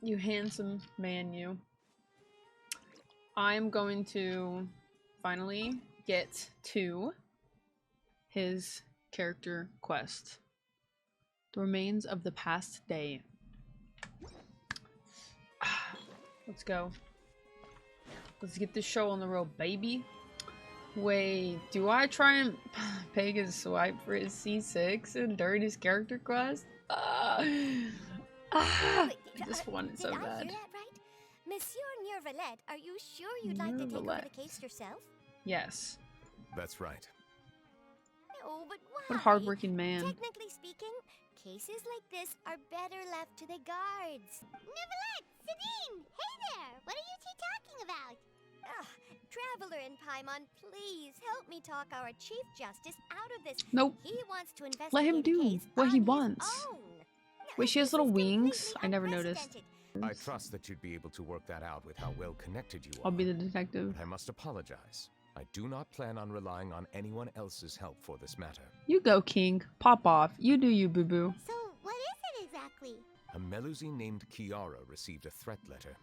You handsome man, you. I'm going to finally get to his character quest. The remains of the past day. Let's go. Let's get this show on the road, baby. Wait, do I try and peg his swipe for his C6 and during his character quest? I just want it so bad. Did I hear that right? Monsieur Neuvillette, are you sure you'd like to take over the case yourself? Yes. That's right. No, but why? What a hardworking man. Technically speaking, cases like this are better left to the guards. Neuvillette! Sidine! Hey there! What are you two talking about? Traveler in Paimon, please help me talk our Chief Justice out of this. Nope. He wants to investigate Let him do the case what he on his wants. own. Wait, she has This little is wings? completely I never noticed. unprecedented. I trust that you'd be able to work that out with how well connected you are. I'll be the detective. But I must apologize. I do not plan on relying on anyone else's help for this matter. You go, King. Pop off. You do you, boo-boo. So, what is it exactly? A Melusine named Kiara received a threat letter.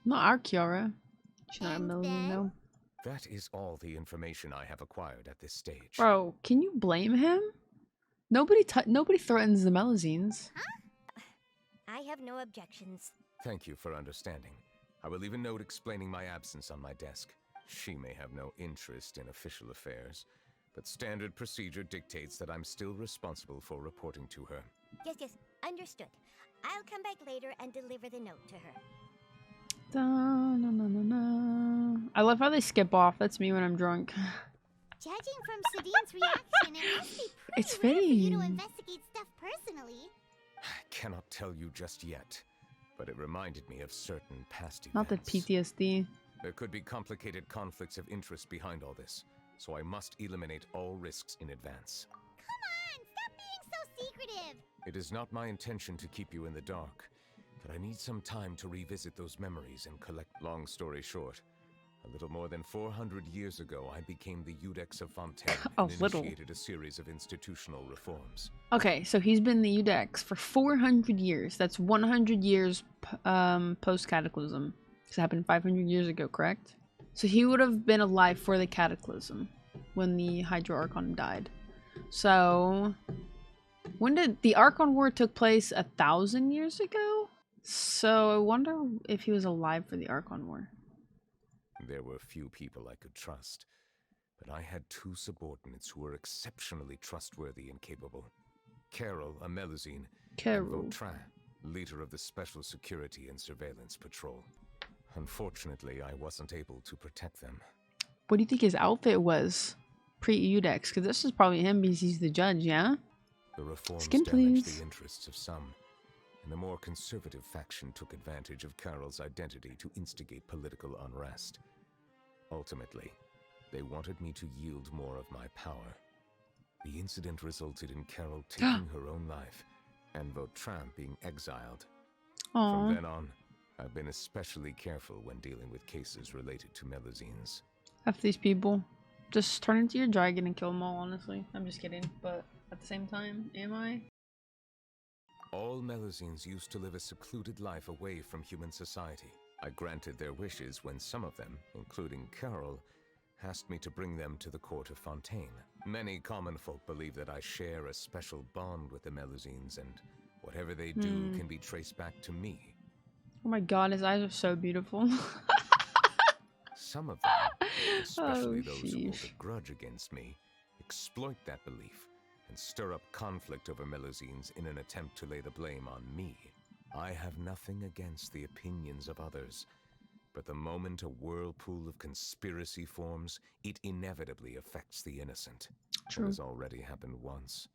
Not our Kiara. She's not a And million, then? though. That is all the information I have acquired at this stage. Bro, can you blame him? Nobody threatens the Melusines. I have no objections. Thank you for understanding. I will leave a note explaining my absence on my desk. She may have no interest in official affairs, but standard procedure dictates that I'm still responsible for reporting to her. Yes, understood. I'll come back later and deliver the note to her. I love how they skip off. That's me when I'm drunk. Judging from Sidine's reaction, it must be pretty It's rare for you to fitting. investigate stuff personally. I cannot tell you just yet, but it reminded me of certain past events. Not the PTSD. There could be complicated conflicts of interest behind all this, so I must eliminate all risks in advance. Come on, stop being so secretive. It is not my intention to keep you in the dark, but I need some time to revisit those memories and collect. Long story short, a little more than 400 years ago, I became the Iudex of Fontaine and initiated a series of institutional reforms. Okay, so he's been the Iudex for 400 years. That's 100 years post-Cataclysm. This happened 500 years ago, correct? So he would have been alive for the Cataclysm when the Hydra Archon died. So when did the Archon War took place? 1,000 years ago? So I wonder if he was alive for the Archon War. There were few people I could trust, but I had two subordinates who were exceptionally trustworthy and capable. Carol, a Melusine, and Vautrin, leader of the Special Security and Surveillance Patrol. Unfortunately, I wasn't able to protect them. What do you think his outfit was pre-Iudex? Because this is probably him because he's the judge, yeah? The reforms Skin, damaged please. the interests of some, and the more conservative faction took advantage of Carol's identity to instigate political unrest. Ultimately, they wanted me to yield more of my power. The incident resulted in Carol taking her own life, and Vautrin being exiled. Aww. From then on, I've been especially careful when dealing with cases related to Melusines. F these people. Just turn into your dragon and kill them all, honestly. I'm just kidding, but at the same time, am I? All Melusines used to live a secluded life away from human society. I granted their wishes when some of them, including Carol, asked me to bring them to the court of Fontaine. Many common folk believe that I share a special bond with the Melusines, and whatever they do can be traced back to me. Oh my god, his eyes are so beautiful. Some of them, especially those who hold sheesh. a grudge against me, exploit that belief and stir up conflict over Melusines in an attempt to lay the blame on me. I have nothing against the opinions of others, but the moment a whirlpool of conspiracy forms, it inevitably affects the innocent. True. It has already happened once,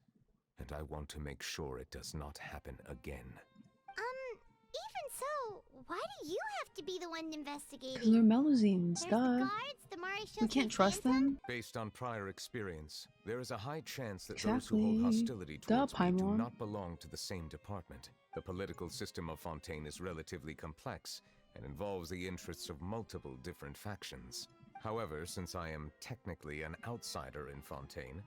and I want to make sure it does not happen again. Even so, why do you have to be the one Because investigating? they're Melusines, There's the duh. guards, the Maréchal We can't trust Santana. them? Based on prior experience, there is a high chance that those Exactly. who hold hostility Duh, towards me do Paimon. not belong to the same department. The political system of Fontaine is relatively complex and involves the interests of multiple different factions. However, since I am technically an outsider in Fontaine,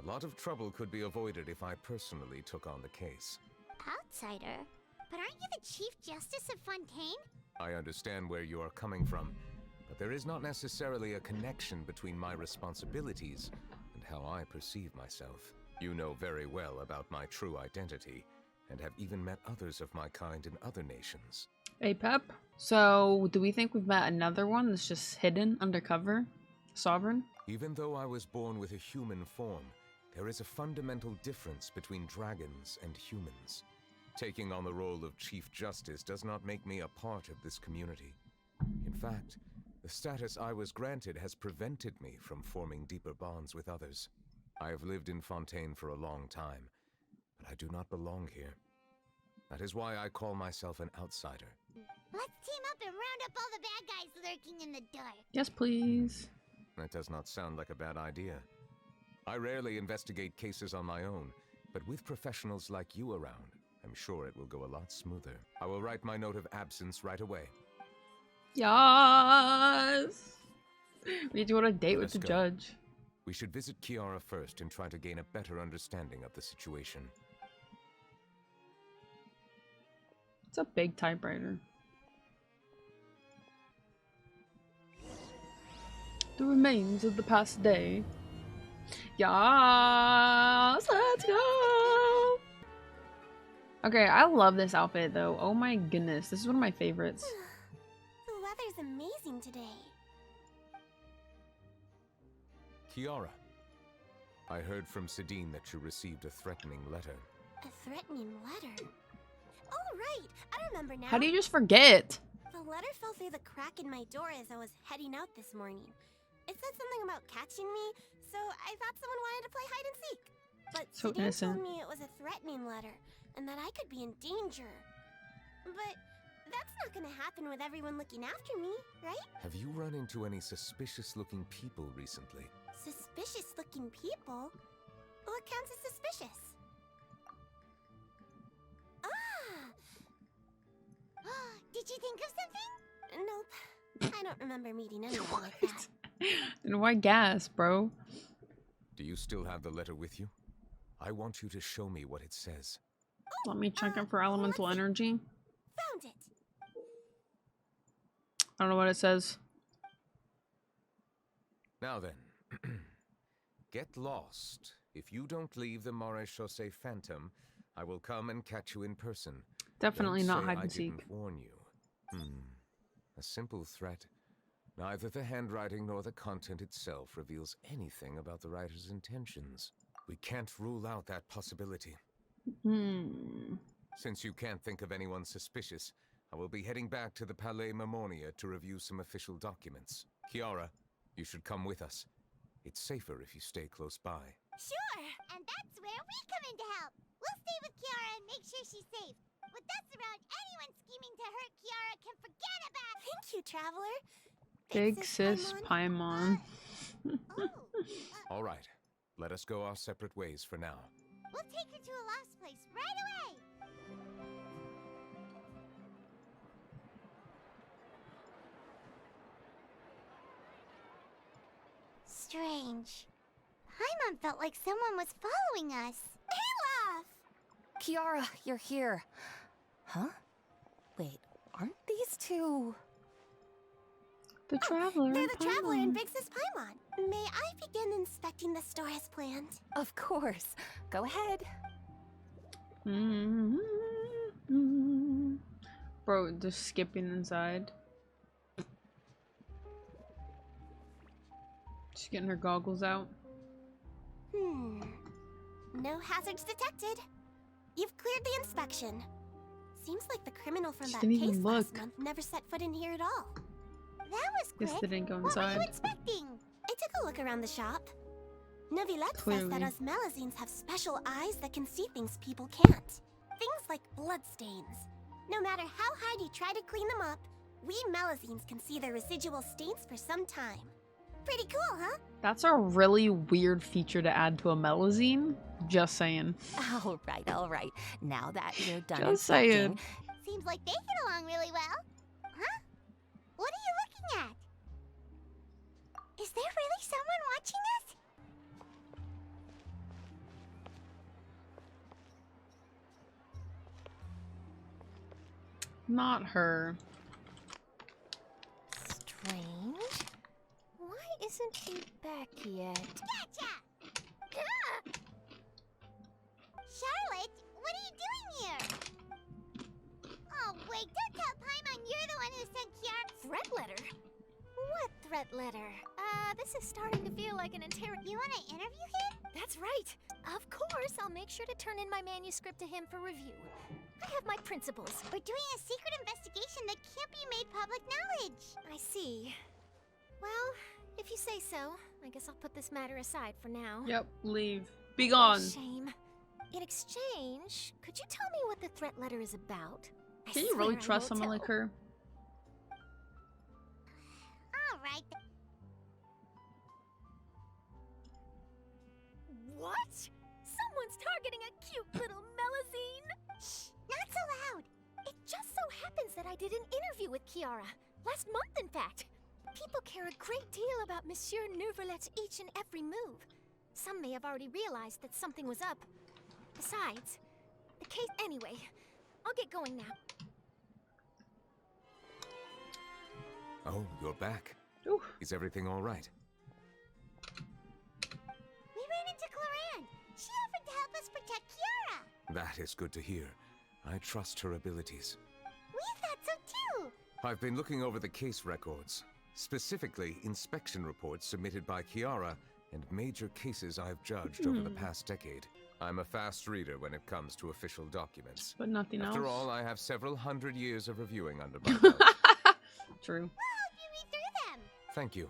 a lot of trouble could be avoided if I personally took on the case. Outsider? But aren't you the Chief Justice of Fontaine? I understand where you are coming from, but there is not necessarily a connection between my responsibilities and how I perceive myself. You know very well about my true identity, and have even met others of my kind in other nations. Hey, Pep. So, do we think we've met another one that's just hidden undercover? Sovereign? Even though I was born with a human form, there is a fundamental difference between dragons and humans. Taking on the role of Chief Justice does not make me a part of this community. In fact, the status I was granted has prevented me from forming deeper bonds with others. I have lived in Fontaine for a long time, but I do not belong here. That is why I call myself an outsider. Let's team up and round up all the bad guys lurking in the dark. Yes, please. That does not sound like a bad idea. I rarely investigate cases on my own, but with professionals like you around, I'm sure it will go a lot smoother. I will write my note of absence right away. Yes! We need to go on a date with Let's the go. judge. We should visit Kiara first and try to gain a better understanding of the situation. It's a big typewriter. The remains of the past day. Yes, let's go! Okay, I love this outfit though. Oh my goodness, this is one of my favorites. The weather's amazing today. Kiara, I heard from Sidine that you received a threatening letter. A threatening letter. Oh, right. I remember now. How do you just forget? The letter fell through the crack in my door as I was heading out this morning. It said something about catching me, so I thought someone wanted to play hide and seek. But So Sidine innocent. told me it was a threatening letter, and that I could be in danger. But that's not gonna happen with everyone looking after me, right? Have you run into any suspicious-looking people recently? Suspicious-looking people? What counts as suspicious? Did you think of something? Nope. I don't remember meeting anyone like that. And why gas, bro? Do you still have the letter with you? I want you to show me what it says. Let me check it for elemental energy. Found it. I don't know what it says. Now then, get lost. If you don't leave the Maréchaussée Phantom, I will come and catch you in person. Definitely Don't not say hide I and seek. didn't warn you. A simple threat. Neither the handwriting nor the content itself reveals anything about the writer's intentions. We can't rule out that possibility. Since you can't think of anyone suspicious, I will be heading back to the Palais Mermonia to review some official documents. Kiara, you should come with us. It's safer if you stay close by. Sure, and that's where we come in to help. We'll stay with Kiara and make sure she's safe. With us around, anyone scheming to hurt Kiara can forget about it. Thank you, Traveler. Big sis Paimon. All right, let us go our separate ways for now. We'll take her to a lost place right away. Strange. Paimon felt like someone was following us. Kiara, you're here. Huh? Wait, aren't these two? The Traveler. They're and the Traveler and Paimon. Big Sis Paimon. May I begin inspecting the store as planned? Of course. Go ahead. Bro, just skipping inside. She's getting her goggles out. No hazards detected. You've cleared the inspection. Seems like the criminal from She that didn't case even last look. month never set foot in here at all. That was quick. Guess they didn't go What were you inside. expecting? I took a look around the shop. Neuvillette says Clearly. that us Melazines have special eyes that can see things people can't. Things like bloodstains. No matter how hard you try to clean them up, we Melazines can see the residual stains for some time. Pretty cool, huh? That's a really weird feature to add to a Melazine. Just saying. All right. Now that you're done Just saying. inspecting, Seems like they get along really well. Huh? What are you looking at? Is there really someone watching us? Not her. Strange. Why isn't he back yet? Gotcha! Ah! Charlotte, what are you doing here? Oh, wait, don't tell Paimon you're the one who sent Kiara. Threat letter? What threat letter? This is starting to feel like an You want to interview him? That's right. Of course, I'll make sure to turn in my manuscript to him for review. I have my principles. We're doing a secret investigation that can't be made public knowledge. I see. Well, if you say so, I guess I'll put this matter aside for now. Yep, leave. Be What gone. a shame. In exchange, could you tell me what the threat letter is about? I Can you really swear I trust won't someone like tell. her? All right. What? Someone's targeting a cute little Melazine? Shh, not so loud. It just so happens that I did an interview with Kiara. Last month, in fact. People care a great deal about Monsieur Neuvillette's each and every move. Some may have already realized that something was up. Besides, the case... Anyway, I'll get going now. Oh, you're back. Ooh. Is everything all right? We ran into Cloran. She offered to help us protect Kiara. That is good to hear. I trust her abilities. We thought so too. I've been looking over the case records, specifically inspection reports submitted by Kiara and major cases I've judged over the past decade. I'm a fast reader when it comes to official documents. But nothing After else. all, I have several hundred years of reviewing under my belt. True. We'll help you read through them. Thank you.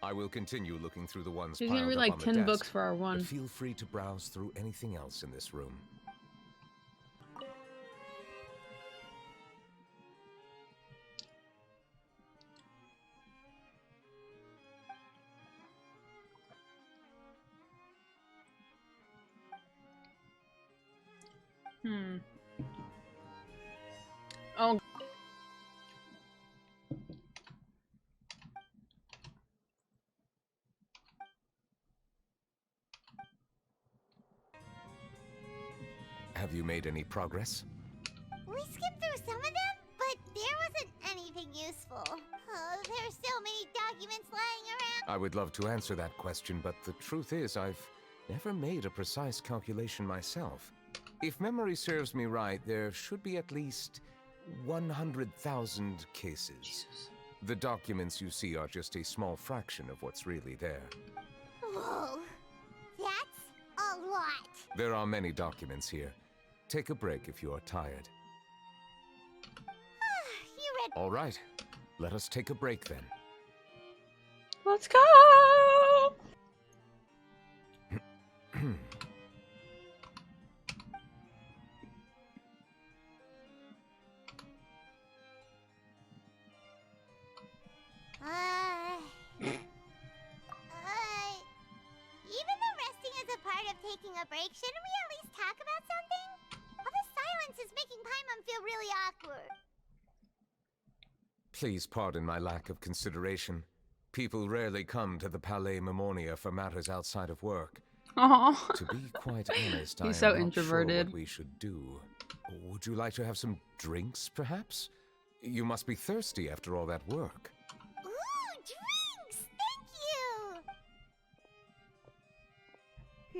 I will continue looking through the ones She's piled gonna read up like on the 10 desk, books for our but one. feel free to browse through anything else in this room. Oh. Have you made any progress? We skimmed through some of them, but there wasn't anything useful. Oh, there's so many documents lying around. I would love to answer that question, but the truth is I've never made a precise calculation myself. If memory serves me right, there should be at least 100,000 cases. The documents you see are just a small fraction of what's really there. Whoa, that's a lot. There are many documents here. Take a break if you are tired. You read. All right, let us take a break then. Let's go! Even though resting is a part of taking a break, shouldn't we at least talk about something? All the silence is making Paimon feel really awkward. Please pardon my lack of consideration. People rarely come to the Palais Memornia for matters outside of work. Oh. To be quite honest, I am He's so not introverted. sure what we should do. Would you like to have some drinks, perhaps? You must be thirsty after all that work. Ooh, drinks! Thank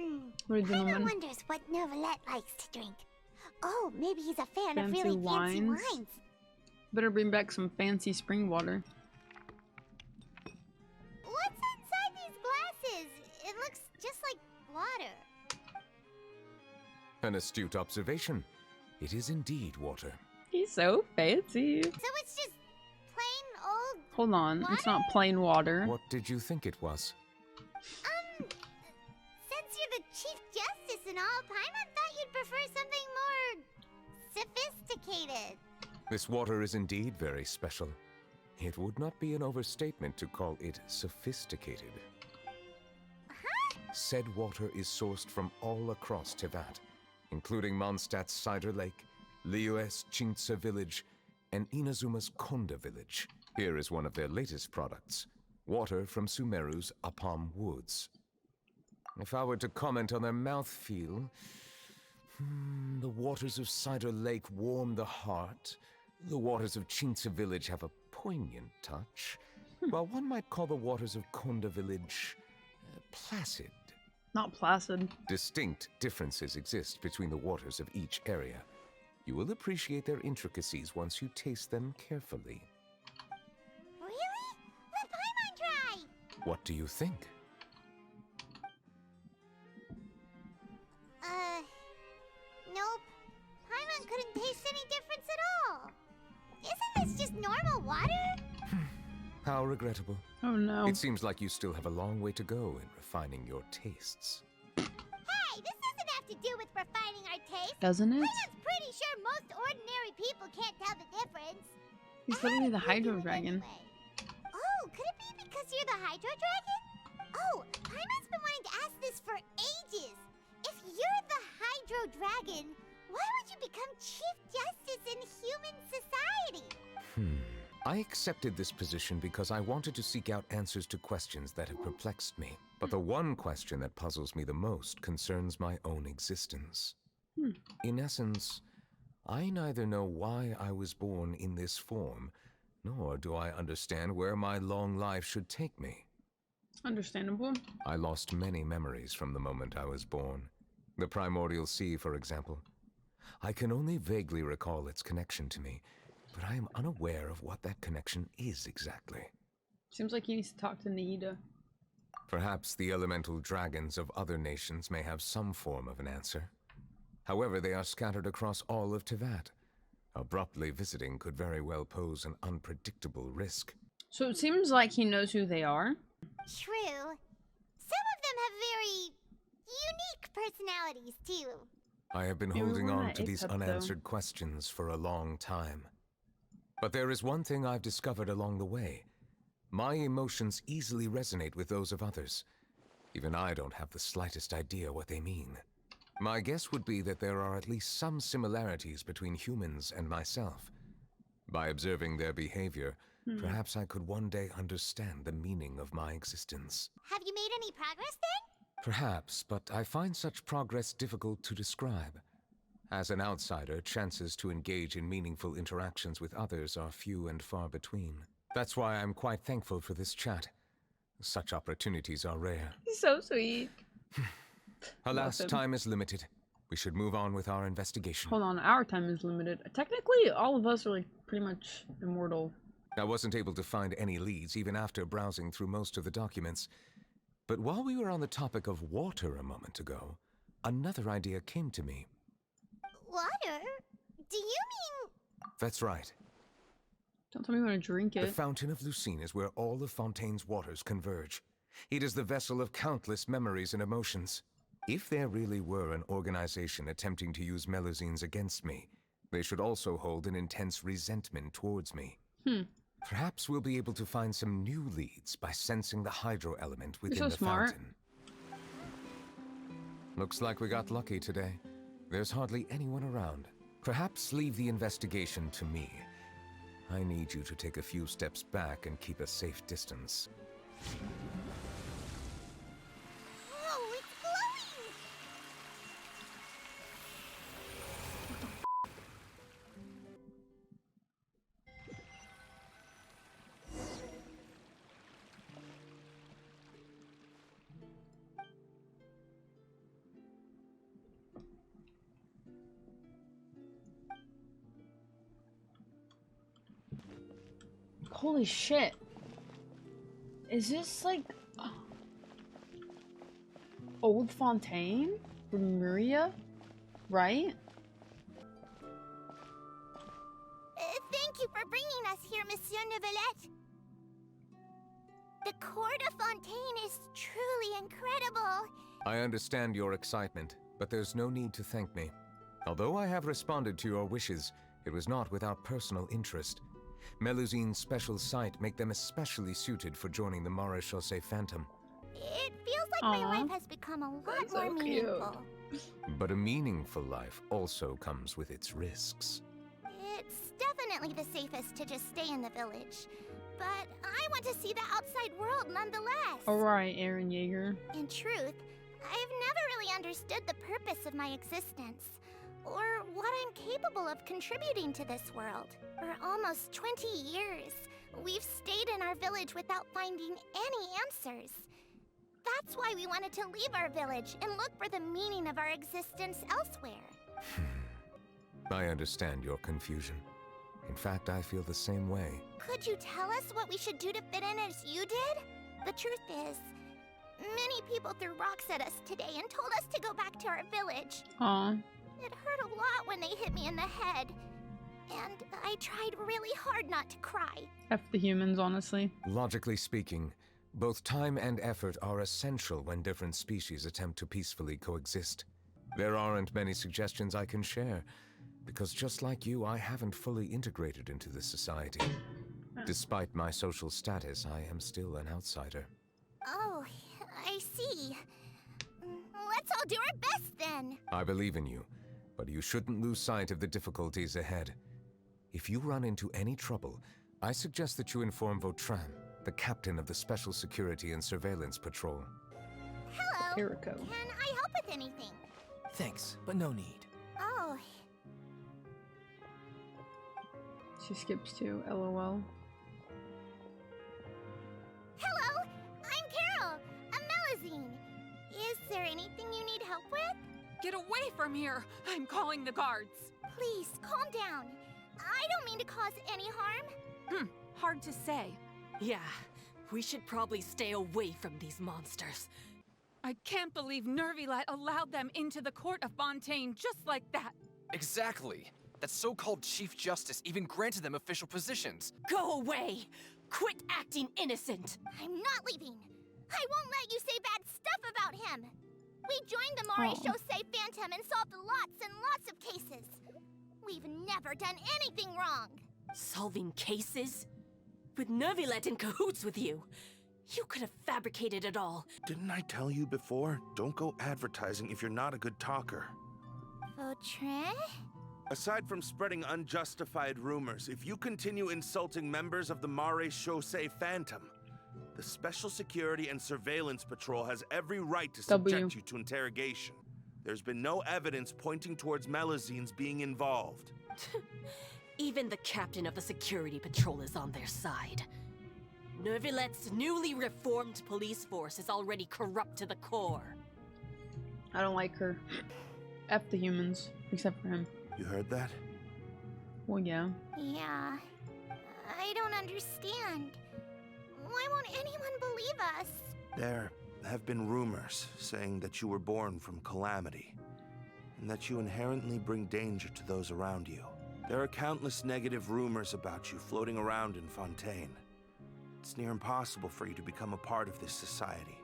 you! What Paimon gentlemen? wonders what Neuvillette likes to drink. Oh, maybe he's a fan of Fancy really fancy wines? wines. Better bring back some fancy spring water. What's inside these glasses? It looks just like water. An astute observation. It is indeed water. He's so fancy. So it's just plain old. Hold on, it's not plain water. What did you think it was? Since you're the Chief Justice and all, Paimon thought you'd prefer something more sophisticated. This water is indeed very special. It would not be an overstatement to call it sophisticated. Said water is sourced from all across Tevat, including Mondstadt's Cider Lake, Liyue's Chintsa village, and Inazuma's Konda village. Here is one of their latest products, water from Sumeru's Apam Woods. If I were to comment on their mouthfeel, the waters of Cider Lake warm the heart, The waters of Chintsa village have a poignant touch, while one might call the waters of Konda village placid. Not placid. Distinct differences exist between the waters of each area. You will appreciate their intricacies once you taste them carefully. Really? Let Paimon try! What do you think? Nope. Paimon couldn't taste any difference at all. Isn't this just normal water? How regrettable. Oh no. It seems like you still have a long way to go in refining your tastes. Hey, this doesn't have to do with refining our taste. Doesn't it? Paimon's pretty sure most ordinary people can't tell the difference. He's I literally had the to do Hydro it Dragon. anyway. Oh, could it be because you're the Hydro Dragon? Oh, Paimon's been wanting to ask this for ages. If you're the Hydro Dragon, why would you become Chief Justice in human society? I accepted this position because I wanted to seek out answers to questions that have perplexed me. But the one question that puzzles me the most concerns my own existence. In essence, I neither know why I was born in this form, nor do I understand where my long life should take me. Understandable. I lost many memories from the moment I was born. The primordial sea, for example. I can only vaguely recall its connection to me, but I am unaware of what that connection is exactly. Seems like he needs to talk to Naida. Perhaps the elemental dragons of other nations may have some form of an answer. However, they are scattered across all of Teyvat. Abruptly visiting could very well pose an unpredictable risk. So it seems like he knows who they are. True. Some of them have very unique personalities, too. I have been Maybe holding we're on not to these A-cup, though. unanswered questions for a long time. But there is one thing I've discovered along the way. My emotions easily resonate with those of others. Even I don't have the slightest idea what they mean. My guess would be that there are at least some similarities between humans and myself. By observing their behavior, perhaps I could one day understand the meaning of my existence. Have you made any progress then? Perhaps, but I find such progress difficult to describe. As an outsider, chances to engage in meaningful interactions with others are few and far between. That's why I'm quite thankful for this chat. Such opportunities are rare. He's so sweet. Alas, Love him. time is limited. We should move on with our investigation. Hold on, our time is limited. Technically, all of us are like pretty much immortal. I wasn't able to find any leads even after browsing through most of the documents. But while we were on the topic of water a moment ago, another idea came to me. Water? Do you mean... That's right. Don't tell me you want to drink The it. Fountain of Lucine is where all of Fontaine's waters converge. It is the vessel of countless memories and emotions. If there really were an organization attempting to use Melusines against me, they should also hold an intense resentment towards me. Perhaps we'll be able to find some new leads by sensing the hydro element within so the smart. fountain. Looks like we got lucky today. There's hardly anyone around. Perhaps leave the investigation to me. I need you to take a few steps back and keep a safe distance. Oh, it's glowing! Holy shit. Is this like Old Fontaine from Muria? Right? Thank you for bringing us here, Monsieur Neuvillette. The Court of Fontaine is truly incredible. I understand your excitement, but there's no need to thank me. Although I have responded to your wishes, it was not without personal interest. Melusine's special sight make them especially suited for joining the Maréchaussée Phantom. It feels like my Aw. life has become a lot That's more so cute. meaningful. But a meaningful life also comes with its risks. It's definitely the safest to just stay in the village. But I want to see the outside world nonetheless. Alright, Aaron Yeager. In truth, I've never really understood the purpose of my existence. or what I'm capable of contributing to this world. For almost 20 years, we've stayed in our village without finding any answers. That's why we wanted to leave our village and look for the meaning of our existence elsewhere. I understand your confusion. In fact, I feel the same way. Could you tell us what we should do to fit in as you did? The truth is, many people threw rocks at us today and told us to go back to our village. Aw. It hurt a lot when they hit me in the head. And I tried really hard not to cry. F the humans, honestly. Logically speaking, both time and effort are essential when different species attempt to peacefully coexist. There aren't many suggestions I can share, because just like you, I haven't fully integrated into the society. Despite my social status, I am still an outsider. Oh, I see. Let's all do our best then. I believe in you, but you shouldn't lose sight of the difficulties ahead. If you run into any trouble, I suggest that you inform Vautrin, the captain of the Special Security and Surveillance Patrol. Hello. Kiriko. Can I help with anything? Thanks, but no need. Oh, She skips to LOL. hello. I'm Carol, a Melazine. Is there anything you need help with? Get away from here! I'm calling the guards. Please, calm down. I don't mean to cause any harm. Hard to say. Yeah, we should probably stay away from these monsters. I can't believe Neuvillette allowed them into the court of Fontaine just like that. Exactly. That so-called Chief Justice even granted them official positions. Go away! Quit acting innocent! I'm not leaving. I won't let you say bad stuff about him. We joined the Moray Chaussee Phantom and solved lots and lots of cases. We've never done anything wrong. Solving cases? With Neuvillette in cahoots with you? You could have fabricated it all. Didn't I tell you before? Don't go advertising if you're not a good talker. Vautrin? Aside from spreading unjustified rumors, if you continue insulting members of the Moray Chaussee Phantom, the Special Security and Surveillance Patrol has every right to subject you to interrogation. There's been no evidence pointing towards Melazines being involved. Even the captain of the security patrol is on their side. Neuvillette's newly reformed police force is already corrupt to the core. I don't like her. F the humans, except for him. You heard that? Well, yeah. Yeah. I don't understand. Why won't anyone believe us? There have been rumors saying that you were born from calamity, and that you inherently bring danger to those around you. There are countless negative rumors about you floating around in Fontaine. It's near impossible for you to become a part of this society.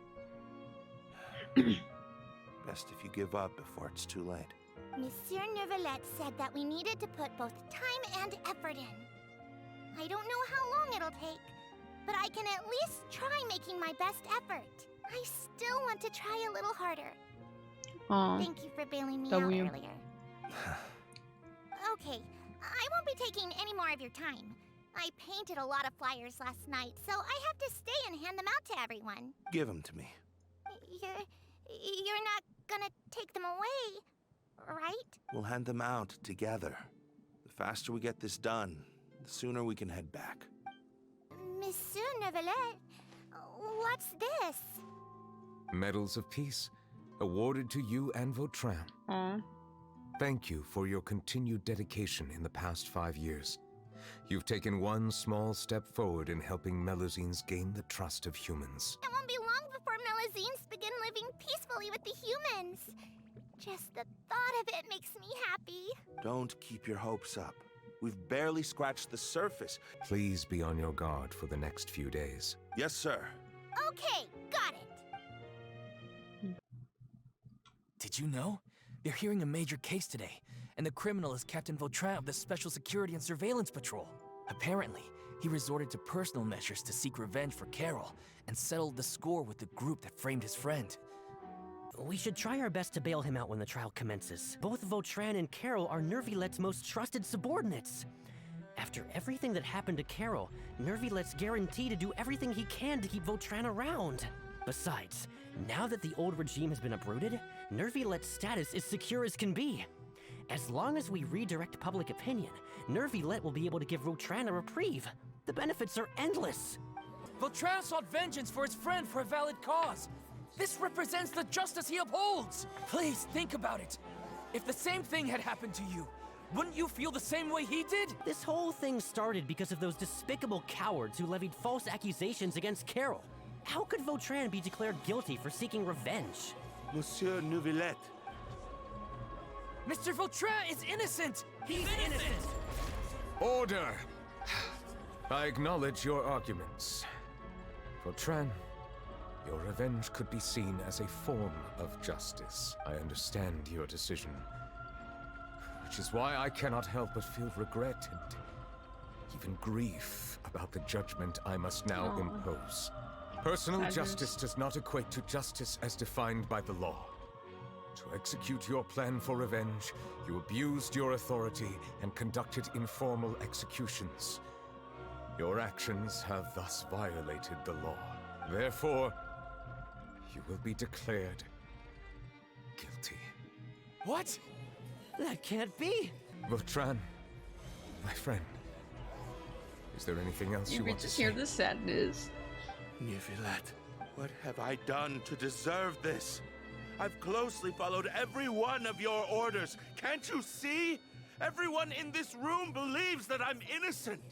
Best if you give up before it's too late. Monsieur Neuvillette said that we needed to put both time and effort in. I don't know how long it'll take, but I can at least try making my best effort. I still want to try a little harder. Aw. Thank you for bailing me W. out earlier. Okay, I won't be taking any more of your time. I painted a lot of flyers last night, so I have to stay and hand them out to everyone. Give them to me. You're not gonna take them away, right? We'll hand them out together. The faster we get this done, the sooner we can head back. Monsieur Neuvillette, what's this? Medals of Peace, awarded to you and Vautrin. Aw. Thank you for your continued dedication in the past 5 years. You've taken one small step forward in helping Melazines gain the trust of humans. It won't be long before Melazines begin living peacefully with the humans. Just the thought of it makes me happy. Don't keep your hopes up. We've barely scratched the surface. Please be on your guard for the next few days. Yes, sir. Okay, got it. Did you know? They're hearing a major case today, and the criminal is Captain Vautrin of the Special Security and Surveillance Patrol. Apparently, he resorted to personal measures to seek revenge for Carol, and settled the score with the group that framed his friend. We should try our best to bail him out when the trial commences. Both Vautrin and Carol are Neuvillette's most trusted subordinates. After everything that happened to Carol, Neuvillette's guaranteed to do everything he can to keep Vautrin around. Besides, now that the old regime has been uprooted, Neuvillette's status is secure as can be. As long as we redirect public opinion, Neuvillette will be able to give Vautrin a reprieve. The benefits are endless. Vautrin sought vengeance for his friend for a valid cause. This represents the justice he upholds. Please think about it. If the same thing had happened to you, wouldn't you feel the same way he did? This whole thing started because of those despicable cowards who levied false accusations against Carol. How could Vautrin be declared guilty for seeking revenge? Monsieur Neuvillette. Mr. Vautrin is innocent! He's innocent! Order! I acknowledge your arguments. Vautrin, your revenge could be seen as a form of justice. I understand your decision, which is why I cannot help but feel regret and even grief about the judgment I must now impose. Personal justice does not equate to justice as defined by the law. To execute your plan for revenge, you abused your authority and conducted informal executions. Your actions have thus violated the law. Therefore, you will be declared guilty. What? That can't be! Vautrin, my friend, is there anything else you want to say? Hear the sadness. Neuvillette, what have I done to deserve this? I've closely followed every one of your orders. Can't you see? Everyone in this room believes that I'm innocent.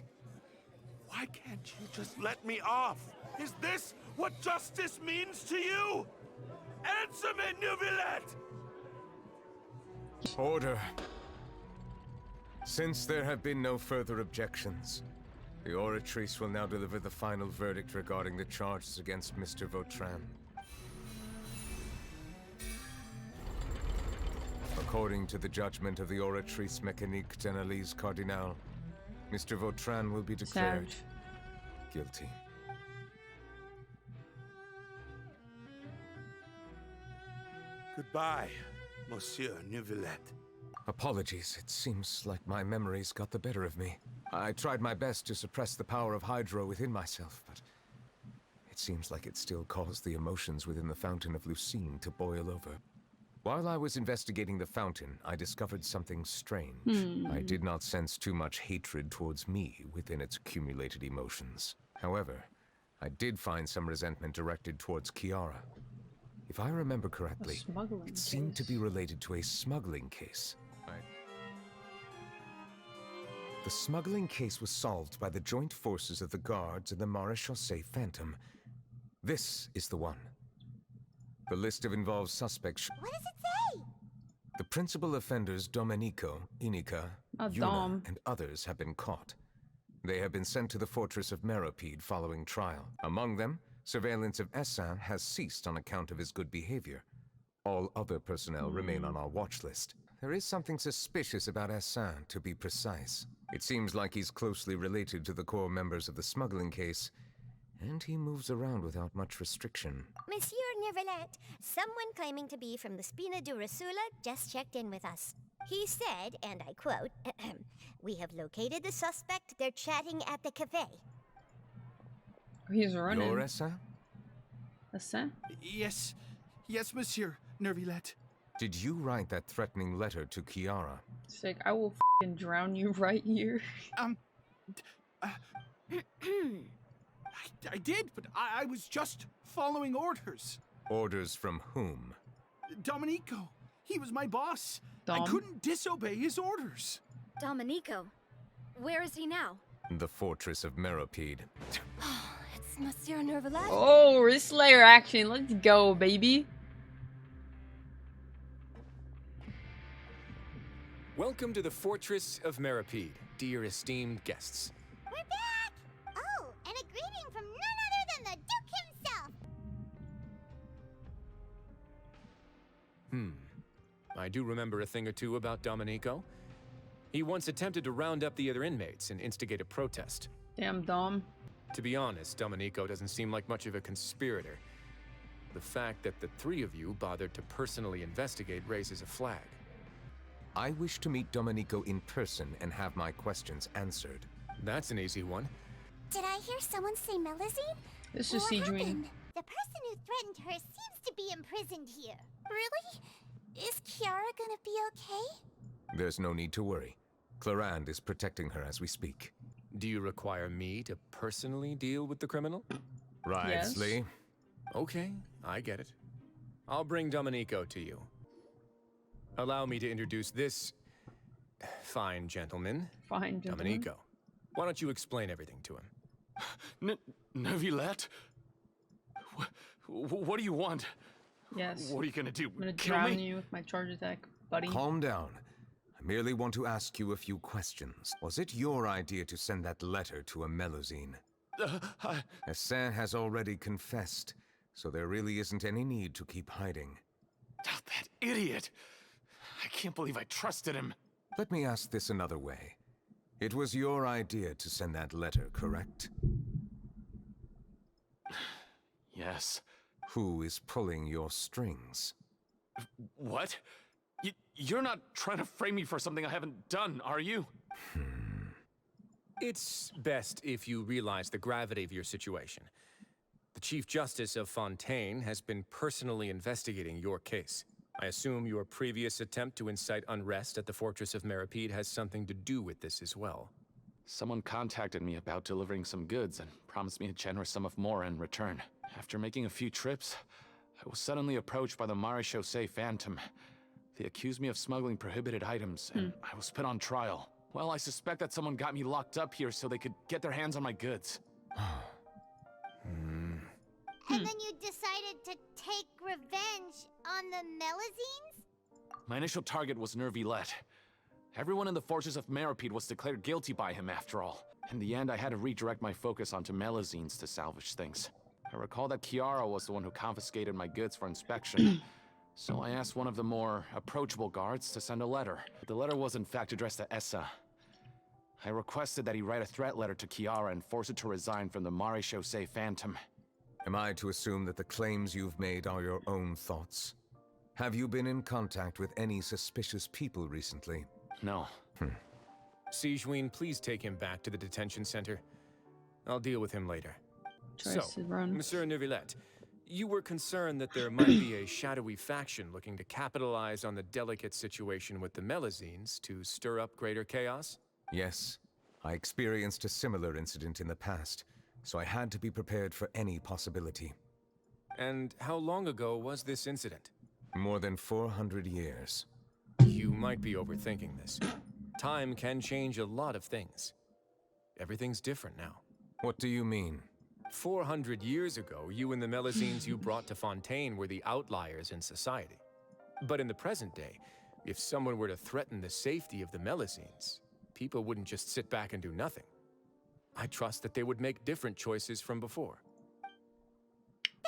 Why can't you just let me off? Is this what justice means to you? Answer me, Neuvillette! Order. Since there have been no further objections, the Oratrice will now deliver the final verdict regarding the charges against Mr. Vautrin. According to the judgment of the Oratrice Mécanique d'Analyse Cardinal, Mr. Vautrin will be declared guilty. Goodbye, Monsieur Neuvillette. Apologies, it seems like my memories got the better of me. I tried my best to suppress the power of Hydro within myself, but it seems like it still caused the emotions within the Fountain of Lucine to boil over. While I was investigating the fountain, I discovered something strange. I did not sense too much hatred towards me within its accumulated emotions. However, I did find some resentment directed towards Kiara. If I remember correctly, it seemed to be related to a smuggling case. The smuggling case was solved by the joint forces of the guards and the Maréchaussée Phantom. This is the one. The list of involved suspects. What does it say? The principal offenders Domenico, Inica, Yuna, and others have been caught. They have been sent to the fortress of Meropide following trial. Among them, surveillance of Essin has ceased on account of his good behavior. All other personnel remain on our watch list. There is something suspicious about Essin, to be precise. It seems like he's closely related to the core members of the smuggling case, and he moves around without much restriction. Monsieur Neuvillette, someone claiming to be from the Spina Durasula just checked in with us. He said, and I quote, "We have located the suspect. They're chatting at the cafe." He's running. You're Essin? Essin? Yes, Monsieur Neuvillette. Did you write that threatening letter to Kiara? It's like, I will f***ing drown you right here. I did, but I was just following orders. Orders from whom? Domenico. He was my boss. Dom? I couldn't disobey his orders. Domenico. Where is he now? The fortress of Meropide. It's Monsieur Neuvillette. Oh, wrist slayer action. Let's go, baby. Welcome to the Fortress of Meropide, dear esteemed guests. We're back! Oh, and a greeting from none other than the Duke himself! I do remember a thing or two about Domenico. He once attempted to round up the other inmates and instigate a protest. Damn, Dom. To be honest, Domenico doesn't seem like much of a conspirator. The fact that the three of you bothered to personally investigate raises a flag. I wish to meet Domenico in person and have my questions answered. That's an easy one. Did I hear someone say Melusine? This is What Siegewing. happened? The person who threatened her seems to be imprisoned here. Really? Is Kiara gonna be okay? There's no need to worry. Clarande is protecting her as we speak. Do you require me to personally deal with the criminal? Rightly. Yes. Okay, I get it. I'll bring Domenico to you. Allow me to introduce this fine gentleman. Fine, gentlemen. Domenico. Why don't you explain everything to him? Neuvillette? What do you want? Yes. What are you gonna do? I'm gonna Kill drown me? you with my charge attack, buddy. Calm down. I merely want to ask you a few questions. Was it your idea to send that letter to a Melusine? Essin has already confessed, so there really isn't any need to keep hiding. That idiot! I can't believe I trusted him. Let me ask this another way. It was your idea to send that letter, correct? Yes. Who is pulling your strings? What? You're not trying to frame me for something I haven't done, are you? It's best if you realize the gravity of your situation. The Chief Justice of Fontaine has been personally investigating your case. I assume your previous attempt to incite unrest at the Fortress of Meripede has something to do with this as well. Someone contacted me about delivering some goods and promised me a generous sum of more in return. After making a few trips, I was suddenly approached by the Marechaussee Phantom. They accused me of smuggling prohibited items, and I was put on trial. Well, I suspect that someone got me locked up here so they could get their hands on my goods. And then you decided to take revenge on the Melusines? My initial target was Neuvillette. Everyone in the Fortress of Meripede was declared guilty by him after all. In the end, I had to redirect my focus onto Melusines to salvage things. I recall that Chiara was the one who confiscated my goods for inspection. So I asked one of the more approachable guards to send a letter. The letter was in fact addressed to Essa. I requested that he write a threat letter to Chiara and force her to resign from the Marechaussee Phantom. Am I to assume that the claims you've made are your own thoughts? Have you been in contact with any suspicious people recently? No. Sigewinne, please take him back to the detention center. I'll deal with him later. Tries to run. Monsieur Neuvillette, you were concerned that there might be a shadowy faction looking to capitalize on the delicate situation with the Melusines to stir up greater chaos? Yes. I experienced a similar incident in the past, so I had to be prepared for any possibility. And how long ago was this incident? More than 400 years. You might be overthinking this. Time can change a lot of things. Everything's different now. What do you mean? 400 years ago, you and the Melusines you brought to Fontaine were the outliers in society. But in the present day, if someone were to threaten the safety of the Melusines, people wouldn't just sit back and do nothing. I trust that they would make different choices from before.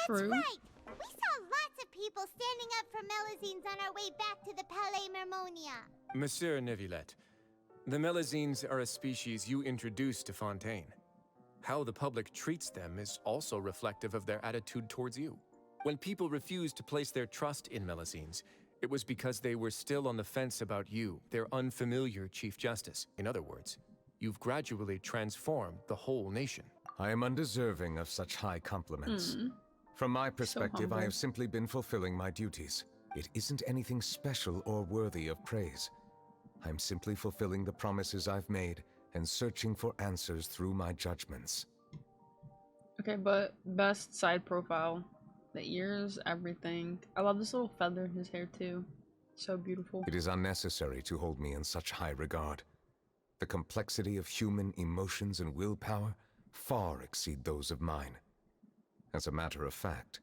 True. Right! We saw lots of people standing up for Melusines on our way back to the Palais Mermonia. Monsieur Neuvillette, the Melusines are a species you introduced to Fontaine. How the public treats them is also reflective of their attitude towards you. When people refused to place their trust in Melusines, it was because they were still on the fence about you, their unfamiliar Chief Justice. In other words, you've gradually transformed the whole nation. I am undeserving of such high compliments. From my perspective, I have simply been fulfilling my duties. It isn't anything special or worthy of praise. I'm simply fulfilling the promises I've made and searching for answers through my judgments. Okay, but best side profile. The ears, everything. I love this little feather in his hair too. So beautiful. It is unnecessary to hold me in such high regard. The complexity of human emotions and willpower far exceed those of mine. As a matter of fact,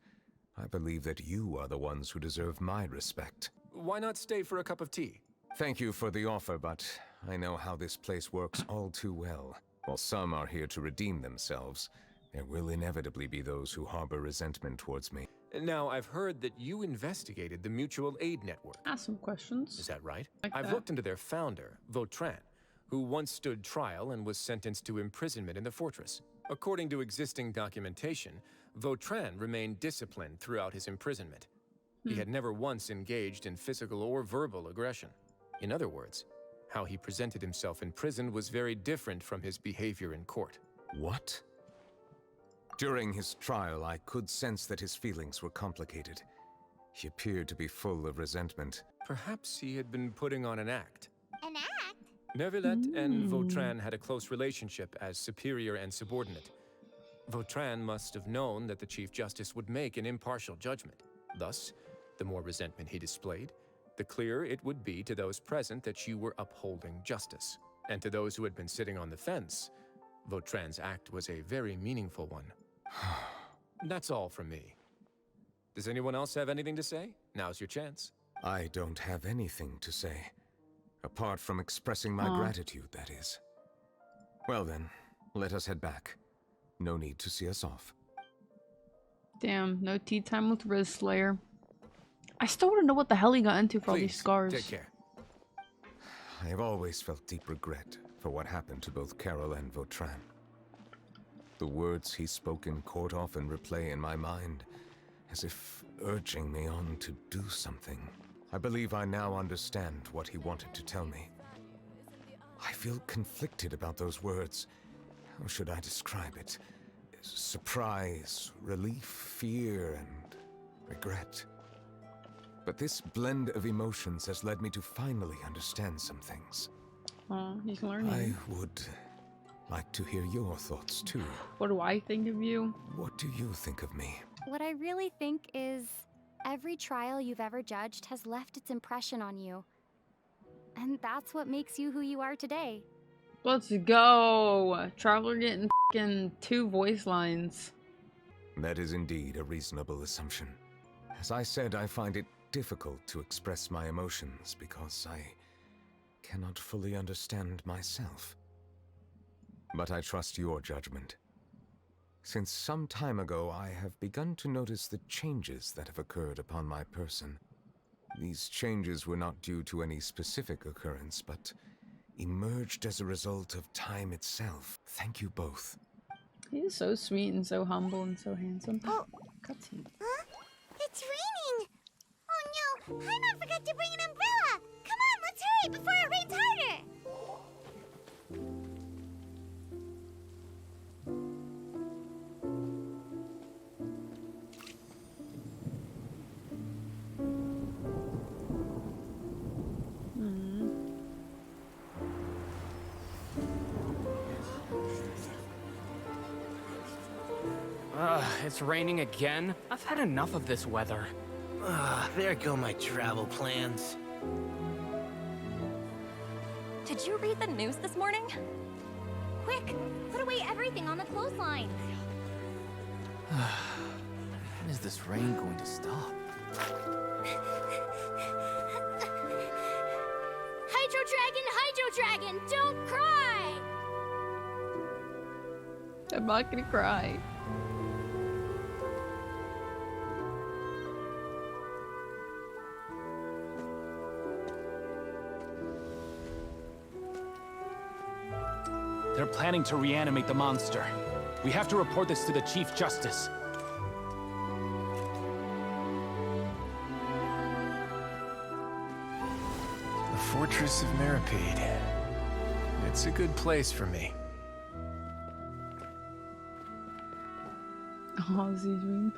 I believe that you are the ones who deserve my respect. Why not stay for a cup of tea? Thank you for the offer, but I know how this place works all too well. While some are here to redeem themselves, there will inevitably be those who harbor resentment towards me. Now, I've heard that you investigated the Mutual Aid Network. Ask some questions. Is that right? Like I've that. looked into their founder, Vautrin, who once stood trial and was sentenced to imprisonment in the fortress. According to existing documentation, Vautrin remained disciplined throughout his imprisonment. He had never once engaged in physical or verbal aggression. In other words, how he presented himself in prison was very different from his behavior in court. What? During his trial, I could sense that his feelings were complicated. He appeared to be full of resentment. Perhaps he had been putting on an act. Neuvillette and Vautrin had a close relationship as superior and subordinate. Vautrin must have known that the Chief Justice would make an impartial judgment. Thus, the more resentment he displayed, the clearer it would be to those present that you were upholding justice. And to those who had been sitting on the fence, Vautrin's act was a very meaningful one. That's all from me. Does anyone else have anything to say? Now's your chance. I don't have anything to say. Apart from expressing my gratitude, that is. Well then, let us head back. No need to see us off. Damn, no tea time with Riz Slayer. I still want to know what the hell he got into for all these scars. Take care. I have always felt deep regret for what happened to both Carol and Vautrin. The words he spoke in court often replay in my mind, as if urging me on to do something. I believe I now understand what he wanted to tell me. I feel conflicted about those words. How should I describe it? Surprise, relief, fear, and regret. But this blend of emotions has led me to finally understand some things. He's learning. I would like to hear your thoughts too. What do I think of you? What do you think of me? What I really think is every trial you've ever judged has left its impression on you. And that's what makes you who you are today. Let's go! Traveler getting f***ing 2 voice lines. That is indeed a reasonable assumption. As I said, I find it difficult to express my emotions because I cannot fully understand myself. But I trust your judgment. Since some time ago, I have begun to notice the changes that have occurred upon my person. These changes were not due to any specific occurrence, but emerged as a result of time itself. Thank you both. He's so sweet and so humble and so handsome. Oh, cutscene. Huh? It's raining! Oh no, Paimon forgot to bring an umbrella! Come on, let's hurry before it rains harder! It's raining again? I've had enough of this weather. There go my travel plans. Did you read the news this morning? Quick, put away everything on the clothesline. When is this rain going to stop? Hydro Dragon, don't cry! I'm not gonna cry. They're planning to reanimate the monster. We have to report this to the Chief Justice. The Fortress of Meripede. It's a good place for me. Oh, Z-Dream.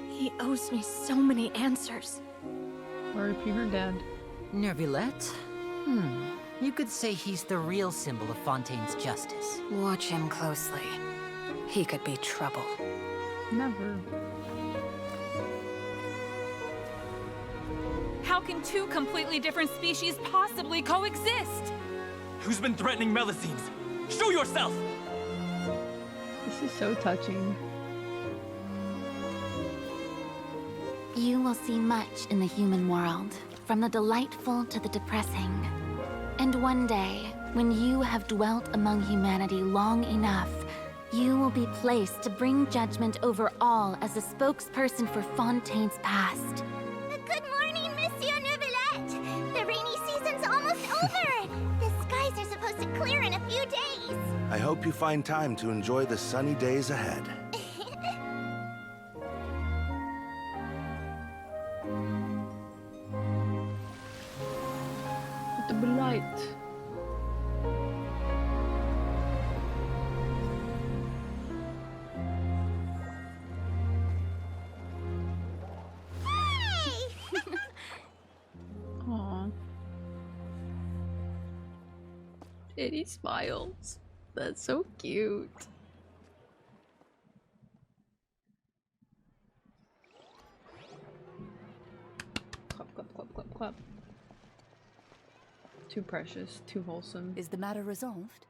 He owes me so many answers. R.I.P. her dad. Neuvillette? You could say he's the real symbol of Fontaine's justice. Watch him closely. He could be trouble. Never. How can 2 completely different species possibly coexist? Who's been threatening Melusines? Show yourself! This is so touching. You will see much in the human world, from the delightful to the depressing. And one day, when you have dwelt among humanity long enough, you will be placed to bring judgment over all as a spokesperson for Fontaine's past. Good morning, Monsieur Neuvillette! The rainy season's almost over! The skies are supposed to clear in a few days! I hope you find time to enjoy the sunny days ahead. The light. And he smiles. That's so cute. Clap, clap, clap, clap, clap. Too precious, too wholesome. Is the matter resolved?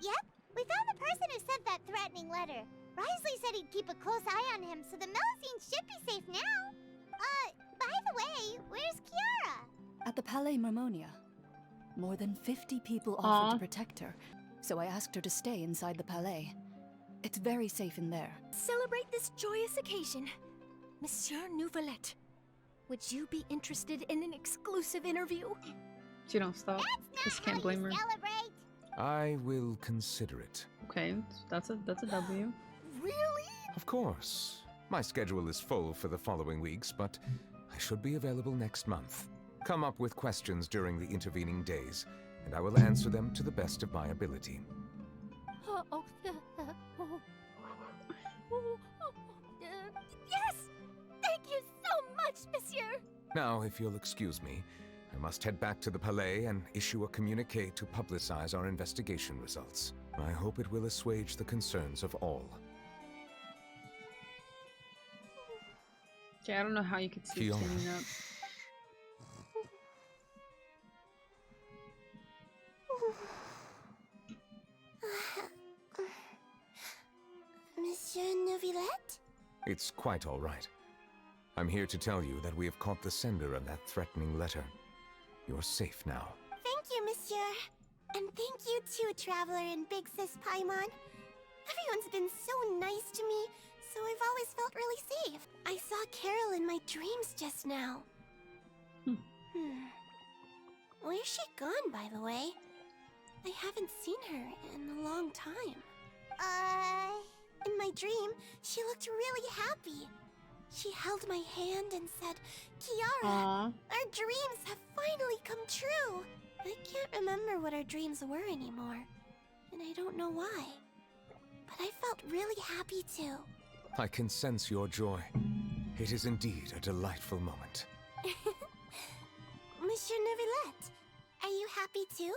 Yep, we found the person who sent that threatening letter. Risley said he'd keep a close eye on him, so the Melusines should be safe now. By the way, where's Kiara? At the Palais Mermonia. More than 50 people offered to protect her, so I asked her to stay inside the Palais. It's very safe in there. Celebrate this joyous occasion. Monsieur Neuvillette, would you be interested in an exclusive interview? She don't stop. Just can't blame her. Celebrate. I will consider it. Okay, that's a W. Really? Of course. My schedule is full for the following weeks, but I should be available next month. Come up with questions during the intervening days, and I will answer them to the best of my ability. Yes! Thank you so much, monsieur! Now, if you'll excuse me, I must head back to the Palais and issue a communique to publicize our investigation results. I hope it will assuage the concerns of all. Okay, I don't know how you could see it standing up. Monsieur Neuvillette? It's quite all right. I'm here to tell you that we have caught the sender of that threatening letter. You're safe now. Thank you, Monsieur. And thank you too, Traveler and Big Sis Paimon. Everyone's been so nice to me, so I've always felt really safe. I saw Carol in my dreams just now. Where's she gone, by the way? I haven't seen her in a long time. In my dream, she looked really happy. She held my hand and said, Kiara, our dreams have finally come true. I can't remember what our dreams were anymore, and I don't know why. But I felt really happy too. I can sense your joy. It is indeed a delightful moment. Monsieur Neuvillette, are you happy too?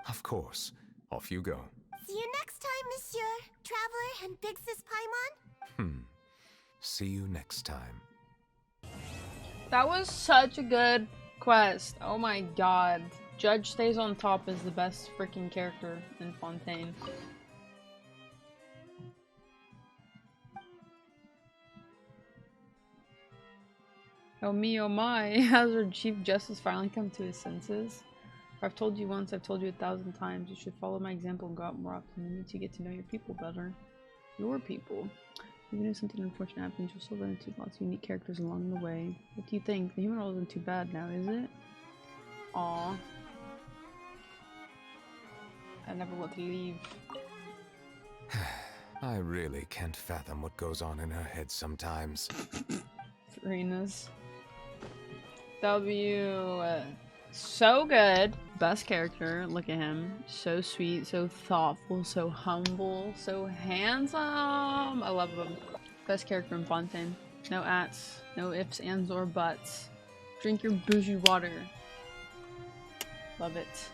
Of course. Off you go. See you next time, Monsieur, Traveler and Big Sis Paimon. See you next time. That was such a good quest. Oh my god. Judge Stays on Top is the best freaking character in Fontaine. Oh me, oh my. Has our Chief Justice finally come to his senses? If I've told you once, I've told you 1,000 times. You should follow my example and go out more often. You need to get to know your people better. Your people. Even if something unfortunate happens, you'll still run into lots of unique characters along the way. What do you think? The human world isn't too bad now, is it? Aww. I never want to leave. I really can't fathom what goes on in her head sometimes. Serena's. W. So good. Best character. Look at him. So sweet, so thoughtful, so humble, so handsome. I love him. Best character in Fontaine. No ats, no ifs, ands, or buts. Drink your bougie water. Love it.